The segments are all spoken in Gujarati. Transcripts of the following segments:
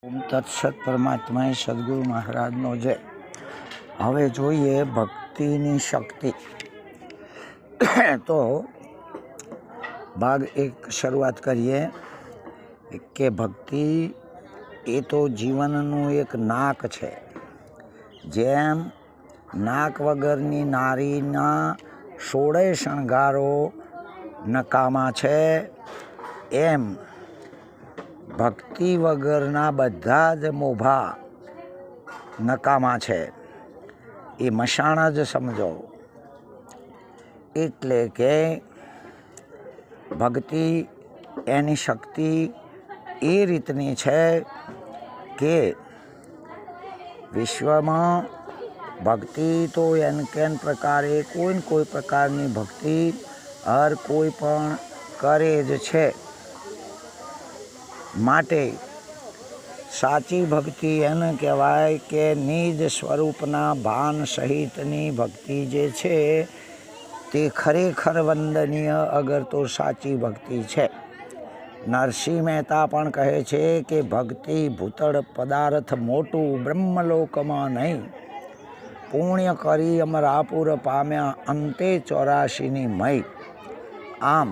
ઓમ તત્સત પરમાત્માએ સદગુરુ મહારાજનો જય. હવે જોઈએ ભક્તિની શક્તિ. તો ભાગ એક શરૂઆત કરીએ કે ભક્તિ એ તો જીવનનું એક નાક છે. જેમ નાક વગરની નારીના 16 શણગારો નકામા છે, એમ ભક્તિ વગરના બધા જ મોભા નકામા છે. એ મશાણ જ સમજો. એટલે કે ભક્તિ એની શક્તિ એ રીતની છે કે વિશ્વમાં ભક્તિ તો એન કેન પ્રકારે કોઈ પ્રકારની ભક્તિ હર કોઈ પણ કરે જ છે. માટે સાચી ભક્તિ એને કહેવાય કે નિજ સ્વરૂપના ભાન સહિતની ભક્તિ જે છે તે ખરેખર વંદનીય અગર તો સાચી ભક્તિ છે. નરસિંહ મહેતા પણ કહે છે કે ભક્તિ ભૂતળ પદાર્થ મોટું બ્રહ્મલોકમાં નહીં, પુણ્ય કરી અમરાપુર પામ્યા અંતે 84ની મય. આમ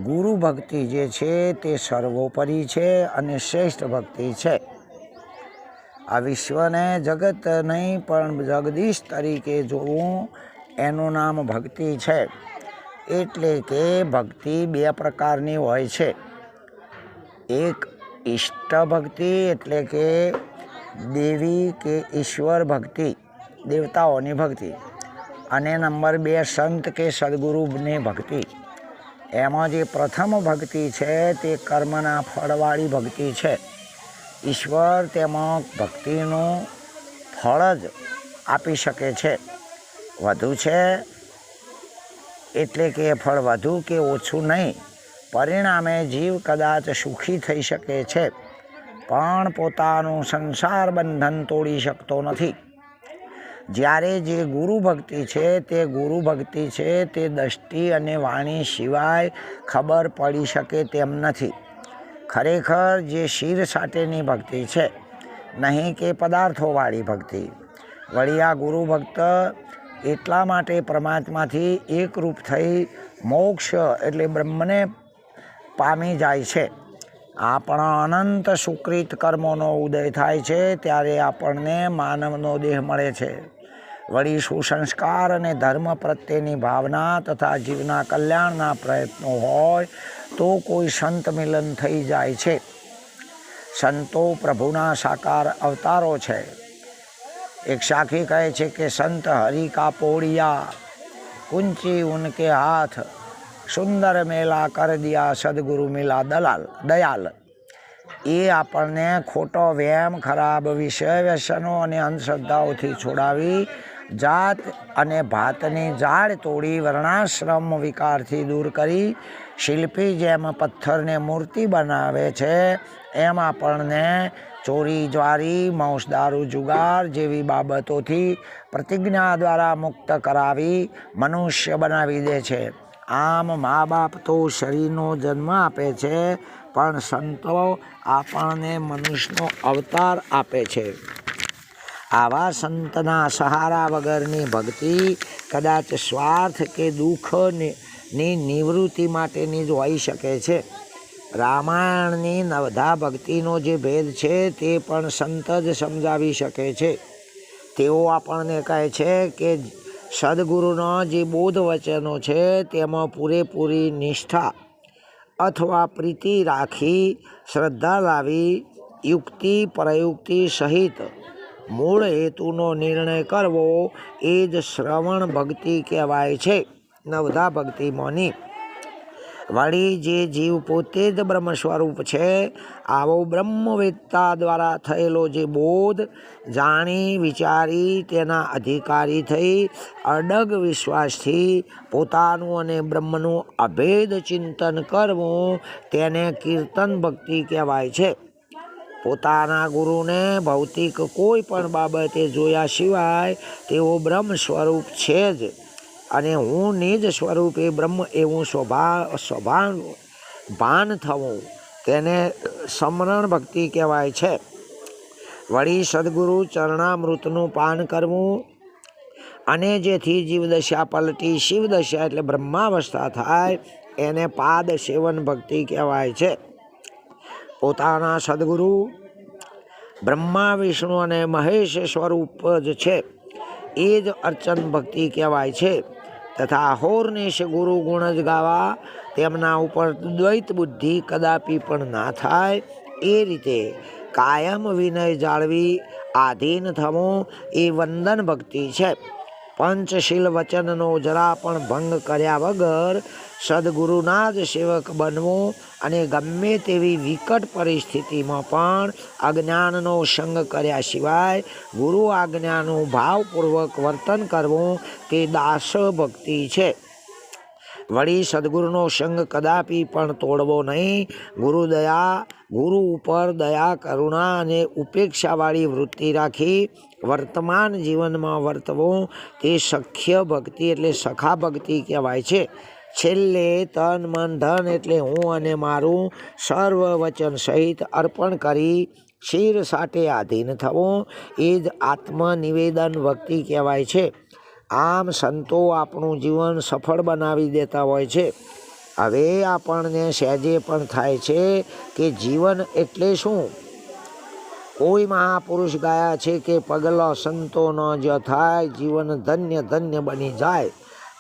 ગુરુ ભક્તિ જે છે તે સર્વોપરી છે અને શ્રેષ્ઠ ભક્તિ છે. આ વિશ્વને જગત નહીં પણ જગદીશ તરીકે જોવું એનું નામ ભક્તિ છે. એટલે કે ભક્તિ બે પ્રકારની હોય છે. એક ઇષ્ટ ભક્તિ એટલે કે દેવી કે ઈશ્વર ભક્તિ, દેવતાઓની ભક્તિ. અને નંબર 2 સંત કે સદગુરુની ભક્તિ. એમાં જે પ્રથમ ભક્તિ છે તે કર્મના ફળવાળી ભક્તિ છે. ઈશ્વર તેમાં ભક્તિનું ફળ જ આપી શકે છે. વધુ છે એટલે કે ફળ વધુ કે ઓછું નહીં, પરિણામે જીવ કદાચ સુખી થઈ શકે છે, પણ પોતાનું સંસાર બંધન તોડી શકતો નથી. જ્યારે જે ગુરુ ભક્તિ છે તે ગુરુ ભક્તિ છે તે દ્રષ્ટિ અને વાણી સિવાય ખબર પડી શકે તેમ નથી. ખરેખર જે શિર સાટેની ભક્તિ છે, નહીં કે પદાર્થોવાળી ભક્તિ. વળી આ ગુરુ ભક્ત એટલા માટે પરમાત્માથી એકરૂપ થઈ મોક્ષ એટલે બ્રહ્મને પામી જાય છે. આપણા અનંત સુકૃત કર્મોનો ઉદય થાય છે ત્યારે આપણને માનવનો દેહ મળે છે. વળી સુસંસ્કાર અને ધર્મ પ્રત્યેની ભાવના તથા જીવના કલ્યાણના પ્રયત્નો હોય તો કોઈ સંત મિલન થઈ જાય છે. સંતો પ્રભુના સાકાર અવતારો છે. એક સાખી કહે છે કે સંત હરિ કા પોડિયા, કુંચી ઉનકે હાથ, સુંદર મેલા કર દિયા સદગુરુ મિલા દયાલ. એ આપણને ખોટો વહેમ, ખરાબ વિષય વ્યસનો અને અંધશ્રદ્ધાઓથી છોડાવી જાત અને ભાતની જાળ તોડી વર્ણાશ્રમ વિકારથી દૂર કરી શિલ્પી જેમ પથ્થરને મૂર્તિ બનાવે છે, એમ આપણને ચોરી જ્વારી માંસ દારૂ જુગાર જેવી બાબતોથી પ્રતિજ્ઞા દ્વારા મુક્ત કરાવી મનુષ્ય બનાવી દે છે. આમ મા બાપ તો શરીરનો જન્મ આપે છે, પણ સંતો આપણને મનુષ્યનો અવતાર આપે છે. આવા સંતના સહારા વગરની ભક્તિ કદાચ સ્વાર્થ કે દુઃખની નિવૃત્તિ માટેની જ હોઈ શકે છે. રામાયણની નવધા ભક્તિનો જે ભેદ છે તે પણ સંત જ સમજાવી શકે છે. તેઓ આપણને કહે છે કે સદગુરુના જે બોધ વચનો છે તેમાં પૂરેપૂરી નિષ્ઠા અથવા પ્રીતિ રાખી શ્રદ્ધા લાવી યુક્તિ પ્રયુક્તિ સહિત મૂળ હેતુનો નિર્ણય કરવો એ જ શ્રવણ ભક્તિ કહેવાય છે, નવધા ભક્તિમાંની. વળી જે જીવ પોતે જ બ્રહ્મ સ્વરૂપ છે, આવો બ્રહ્મવેત્તા દ્વારા થયેલો જે બોધ જાણી વિચારી તેના અધિકારી થઈ અડગ વિશ્વાસથી પોતાનું અને બ્રહ્મનું અભેદ ચિંતન કરવું તેને કીર્તન ભક્તિ કહેવાય છે. પોતાના ગુરુને ભૌતિક કોઈ પણ બાબતે જોયા સિવાય તેઓ બ્રહ્મ સ્વરૂપ છે જ, અને હું નિજ સ્વરૂપે બ્રહ્મ એવું ભાન થવું તેને સમરણ ભક્તિ કહેવાય છે. વળી સદગુરુ ચરણામૃતનું પાન કરવું અને જેથી જીવદશા પલટી શિવદશા એટલે બ્રહ્માવસ્થા થાય એને પાદ સેવન ભક્તિ કહેવાય છે. પોતાના સદગુરુ બ્રહ્મા વિષ્ણુ અને મહેશ સ્વરૂપ જ છે એ જ અર્ચન ભક્તિ કહેવાય છે. તથા અહોરનિશ ગુરુ ગુણ જ ગાવા તેમના ઉપર દ્વૈત બુદ્ધિ કદાપી પણ ના થાય એ રીતે કાયમ વિનય જાળવી આધીન થવું એ વંદન ભક્તિ છે. પંચશીલ વચનનો જરા પણ ભંગ કર્યા વગર સદગુરુના જ સેવક બનવું અને ગમે તેવી વિકટ પરિસ્થિતિમાં પણ અજ્ઞાનનો સંગ કર્યા સિવાય ગુરુ આજ્ઞાનું ભાવપૂર્વક વર્તન કરવું તે દાસ ભક્તિ છે. વળી સદગુરુનો સંગ કદાપી પણ તોડવો નહીં. ગુરુ ઉપર દયા કરુણા અને ઉપેક્ષાવાળી વૃત્તિ રાખી વર્તમાન જીવનમાં વર્તવું તે સખ્ય ભક્તિ એટલે સખા ભક્તિ કહેવાય છે. છેલ્લે તન મન ધન એટલે હું અને મારું સર્વ વચન સહિત અર્પણ કરી શિર સાટે આધીન થવું એ જ આત્મનિવેદન ભક્તિ કહેવાય છે. આમ સંતો આપણું જીવન સફળ બનાવી દેતા હોય છે. હવે આપણને સહેજે પણ થાય છે કે જીવન એટલે શું? કોઈ મહાપુરુષ ગાયા છે કે પગલો સંતોનો જ થાય જીવન ધન્ય ધન્ય બની જાય.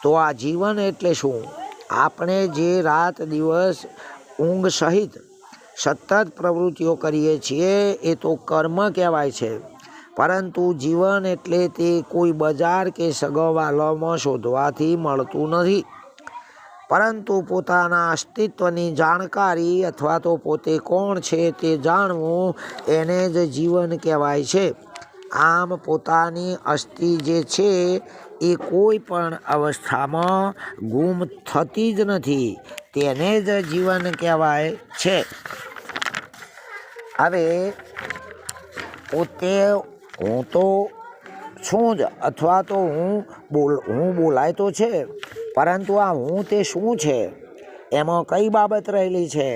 તો આ જીવન એટલે શું? આપણે જે રાત દિવસ ઊંઘ સહિત સતત પ્રવૃત્તિઓ કરીએ છીએ એ તો કર્મ કહેવાય છે. પરંતુ જીવન એટલે તે કોઈ બજાર કે સગવવાલોમાં શોધવાથી મળતું નથી, પરંતુ પોતાના અસ્તિત્વની જાણકારી અથવા તો પોતે કોણ છે તે જાણવું એને જ જીવન કહેવાય છે. આમ પોતાની અસ્થિ જે છે એ કોઈ પણ અવસ્થામાં ગુમ થતી જ નથી, તેને જ જીવન કહેવાય છે. હવે પોતે હું તો છું જ અથવા તો હું બોલાય તો છે, પરંતુ આ હું તે શું છે એમાં કઈ બાબત રહેલી છે?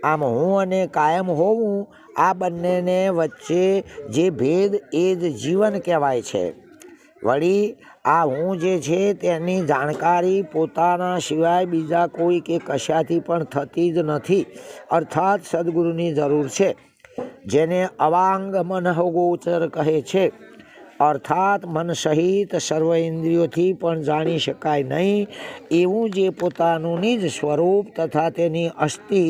આમ હું અને કાયમ હોવું આ બંનેને વચ્ચે જે ભેદ એ જ જીવન કહેવાય છે. વળી આ હું જે છે તેની જાણકારી પોતાના સિવાય બીજા કોઈ કે કશાથી પણ થતી જ નથી, અર્થાત સદગુરુની જરૂર છે. જેને અવાંગ મનઃગોચર કહે છે, અર્થાત મન સહિત સર્વ ઇન્દ્રિયોથી પણ જાણી શકાય નહીં એવું જે પોતાનું નિજ સ્વરૂપ તથા તેની અસ્થિ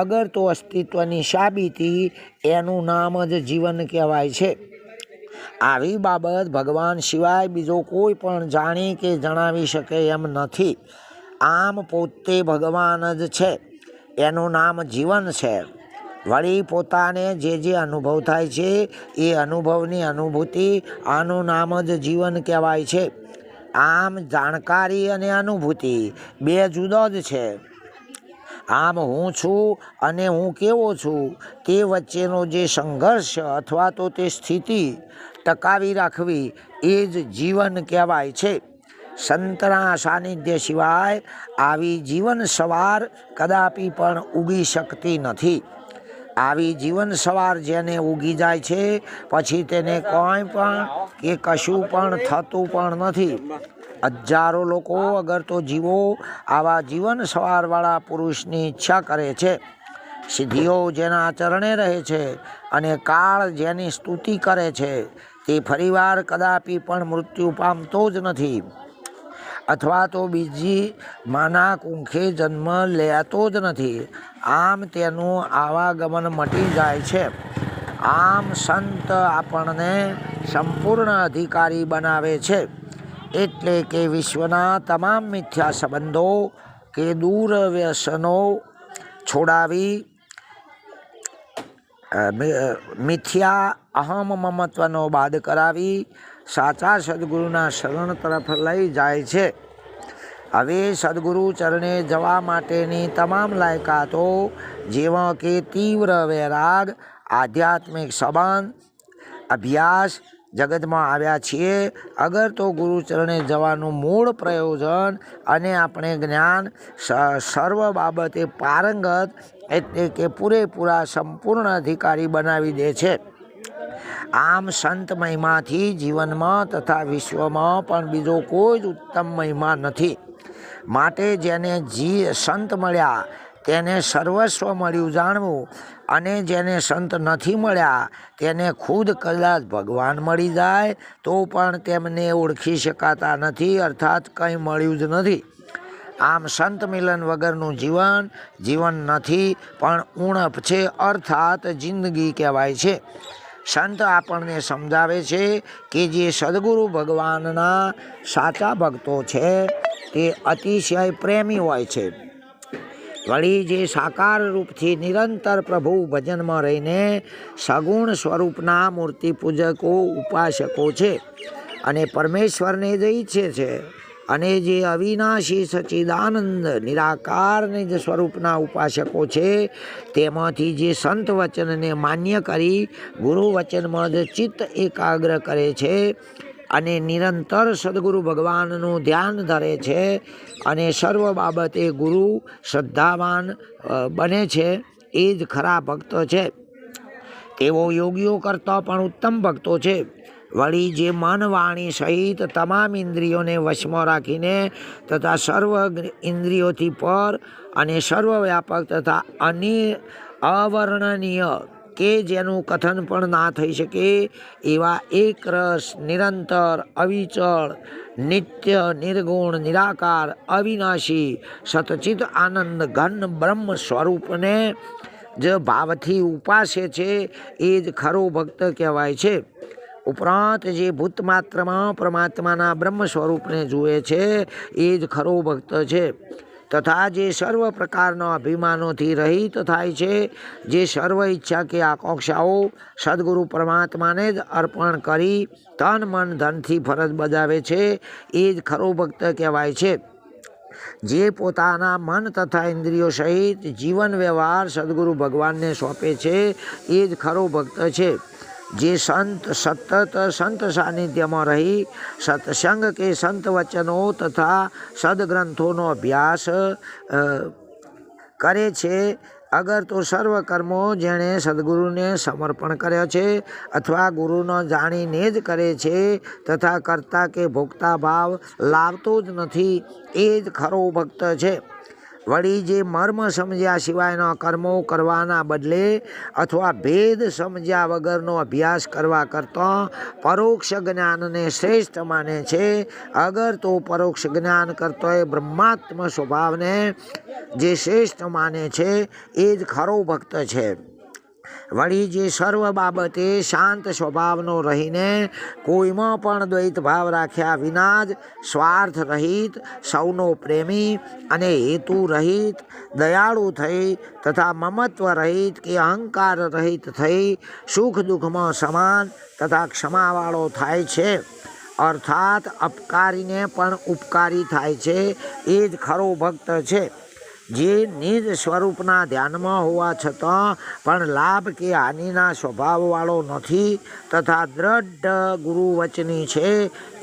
અગર તો અસ્તિત્વની સાબિતી એનું નામ જ જીવન કહેવાય છે. આવી બાબત ભગવાન સિવાય બીજો કોઈ પણ જાણી કે જણાવી શકે એમ નથી. આમ પોતે ભગવાન જ છે, એનું નામ જીવન છે. વળી પોતાને જે અનુભવ થાય છે એ અનુભવની અનુભૂતિ આનું નામ જ જીવન કહેવાય છે. આમ જાણકારી અને અનુભૂતિ બે જુદા જ છે. આમ હું છું અને હું કેવો છું તે વચ્ચેનો જે સંઘર્ષ અથવા તો તે સ્થિતિ ટકાવી રાખવી એ જ જીવન કહેવાય છે. સંતના સાનિધ્ય સિવાય આવી જીવન સવાર કદાપી પણ ઉગી શકતી નથી. આવી જીવન સવાર જેને ઉગી જાય છે પછી તેને કોઈ પણ કે કશું પણ થતું પણ નથી. હજારો લોકો અગર તો જીવો આવા જીવન સવારવાળા પુરુષની ઈચ્છા કરે છે. સિદ્ધિઓ જેના ચરણે રહે છે અને કાળ જેની સ્તુતિ કરે છે તે ફરીવાર કદાપી પણ મૃત્યુ પામતો જ નથી, અથવા તો બીજી માના કુંખે જન્મ લેતો જ નથી. આમ તેનું આવાગમન મટી જાય છે. આમ સંત આપણને સંપૂર્ણ અધિકારી બનાવે છે. એટલે કે વિશ્વના તમામ મિથ્યા સંબંધો કે દૂર વ્યસનો છોડાવી મિથ્યા અહમ મમત્વનો બાદ કરાવી સાચા સદગુરુના શરણ તરફ લઈ જાય છે. હવે સદગુરુ ચરણે જવા માટેની તમામ લાયકાતો જેવા કે તીવ્ર વૈરાગ, આધ્યાત્મિક સંબંધ, અભ્યાસ જગતમાં આવ્યા છીએ. અગર તો ગુરુચરણે જવાનું મૂળ પ્રયોજન અને આપણે જ્ઞાન સર્વ બાબતે પારંગત એટલે કે પૂરેપૂરા સંપૂર્ણ અધિકારી બનાવી દે છે. આમ સંત મહિમાથી જીવનમાં તથા વિશ્વમાં પણ બીજો કોઈ જ ઉત્તમ મહિમા નથી. માટે જેને સંત મળ્યા તેને સર્વસ્વ મળ્યું જાણવું, અને જેને સંત નથી મળ્યા તેને ખુદ કદાચ ભગવાન મળી જાય તો પણ તેમને ઓળખી શકાતા નથી, અર્થાત કંઈ મળ્યું જ નથી. આમ સંત મિલન વગરનું જીવન નથી, પણ ઉણપ છે, અર્થાત જિંદગી કહેવાય છે. સંત આપણને સમજાવે છે કે જે સદગુરુ ભગવાનના સાચા ભક્તો છે તે અતિશય પ્રેમી હોય છે. વળી જે સાકાર રૂપથી નિરંતર પ્રભુ ભજનમાં રહીને સગુણ સ્વરૂપના મૂર્તિ પૂજકો ઉપાસકો છે અને પરમેશ્વરને જ ઈચ્છે છે, અને જે અવિનાશી સચ્ચિદાનંદ નિરાકાર નિજ સ્વરૂપના ઉપાસકો છે તેમાંથી જે સંત વચનને માન્ય કરી ગુરુ વચનમાં જ ચિત્ત એકાગ્ર કરે છે અને નિરંતર સદગુરુ ભગવાનનું ધ્યાન ધરે છે અને સર્વ બાબતે ગુરુ શ્રદ્ધાવાન બને છે, એ જ ખરા ભક્ત છે. તેઓ યોગીઓ કરતાં પણ ઉત્તમ ભક્તો છે. વળી જે મન વાણી સહિત તમામ ઇન્દ્રિયોને વશમાં રાખીને તથા સર્વ ઇન્દ્રિયોથી પર અને સર્વવ્યાપક તથા અવર્ણનીય કે જેનું કથન પણ ના થઈ શકે એવા એક રસ નિરંતર અવિચળ નિત્ય નિર્ગુણ નિરાકાર અવિનાશી સતચિત આનંદ ઘન બ્રહ્મ સ્વરૂપને જ ભાવથી ઉપાસે છે, એ જ ખરો ભક્ત કહેવાય છે. ઉપરાંત જે ભૂતમાત્રમાં પરમાત્માના બ્રહ્મ સ્વરૂપને જુએ છે એ જ ખરો ભક્ત છે. તથા જે સર્વ પ્રકારના અભિમાનોથી રહિત થાય છે, જે સર્વ ઈચ્છા કે આકાંક્ષાઓ સદગુરુ પરમાત્માને જ અર્પણ કરી તન મન ધનથી ફરજ બજાવે છે, એ જ ખરો ભક્ત કહેવાય છે. જે પોતાના મન તથા ઇન્દ્રિયો સહિત જીવન વ્યવહાર સદગુરુ ભગવાનને સોંપે છે, એ જ ખરો ભક્ત છે. જે સતત સંત સાનિધ્યમાં રહી સત્સંગ કે સંત વચનો તથા સદગ્રંથોનો અભ્યાસ કરે છે, અગર તો સર્વ કર્મો જેણે સદગુરુને સમર્પણ કર્યો છે અથવા ગુરુનો જાણીને જ કરે છે તથા કર્તા કે ભોગતા ભાવ લાવતો જ નથી, એ જ ખરો ભક્ત છે. વળી જે મર્મ સમજ્યા સિવાયના કર્મો કરવાના બદલે અથવા ભેદ સમજ્યા વગરનો અભ્યાસ કરવા કરતાં પરોક્ષ જ્ઞાનને શ્રેષ્ઠ માને છે, અગર તો પરોક્ષ જ્ઞાન કરતોય બ્રહ્માત્મ સ્વભાવને જે શ્રેષ્ઠ માને છે, એ જ ખરો ભક્ત છે. વળી જે સર્વ બાબતે શાંત સ્વભાવનો રહીને કોઈમાં પણ દ્વૈત ભાવ રાખ્યા વિના જ સ્વાર્થ રહિત સૌનો પ્રેમી અને હેતુ રહિત દયાળુ થઈ તથા મમત્વ રહિત કે અહંકાર રહિત થઈ સુખ દુઃખમાં સમાન તથા ક્ષમાવાળો થાય છે, અર્થાત અપકારીને પણ ઉપકારી થાય છે, એ જ ખરો ભક્ત છે. જે નિજ સ્વરૂપના ધ્યાનમાં હોવા છતાં પણ લાભ કે હાનિના સ્વભાવવાળો નથી તથા દ્રઢ ગુરુ વચની છે,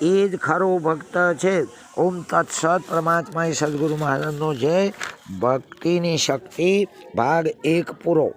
એ જ ખરો ભક્ત છે. ઓમ તત્સત. પરમાત્મા સદગુરુ મહારાજનો જય. ભક્તિની શક્તિ ભાગ 1 પૂરો.